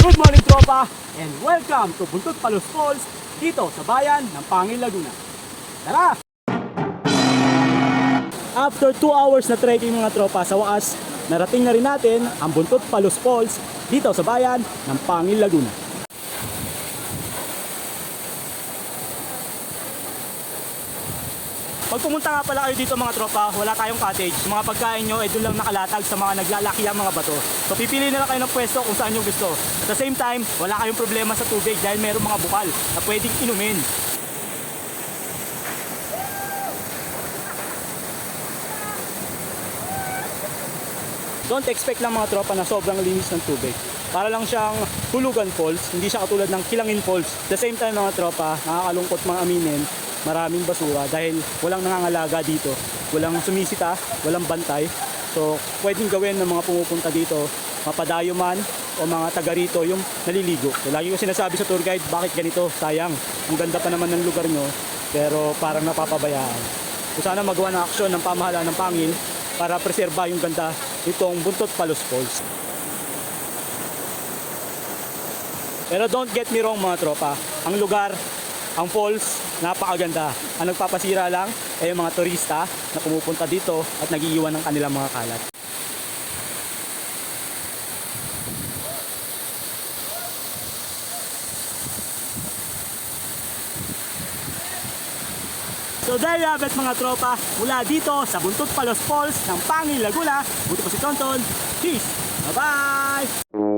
Good morning tropa and welcome to Buntot Palos Falls dito sa bayan ng Pangil, Laguna. Tara! After 2 hours na trekking mga tropa, sa wakas narating na rin natin ang Buntot Palos Falls dito sa bayan ng Pangil, Laguna. Pag pumunta nga pala kayo dito mga tropa, wala tayong cottage. Mga pagkain nyo ay doon lang nakalatag sa mga naglalaki ang mga bato. So pipili na lang kayo ng pwesto kung saan nyo gusto. At the same time, wala kayong problema sa tubig dahil mayroong mga bukal na pwedeng inumin. Don't expect lang mga tropa na sobrang linis ng tubig. Para lang siyang Hulugan Falls, hindi siya katulad ng Kilangin Falls. At the same time mga tropa, nakakalungkot mga aminin, maraming basura dahil walang nangangalaga dito, walang sumisita, walang bantay. So pwedeng gawin ng mga pumupunta dito, mapadayo man o mga taga rito yung naliligo. So lagi ko sinasabi sa tour guide, bakit ganito? Sayang, ang ganda pa naman ng lugar nyo pero parang napapabayaan. So sana magawa ng aksyon ng pamahalaan ng Pangil para preserba yung ganda nitong Buntot Palos Falls. Pero don't get me wrong mga tropa, ang lugar, ang falls, napakaganda. Ang nagpapasira lang ay yung mga turista na pumupunta dito at nagiiwan ng kanilang mga kalat. So there you have it mga tropa, mula dito sa Buntot Palos Falls ng Pangil, Laguna. Buti pa si Tonton. Peace! Bye-bye!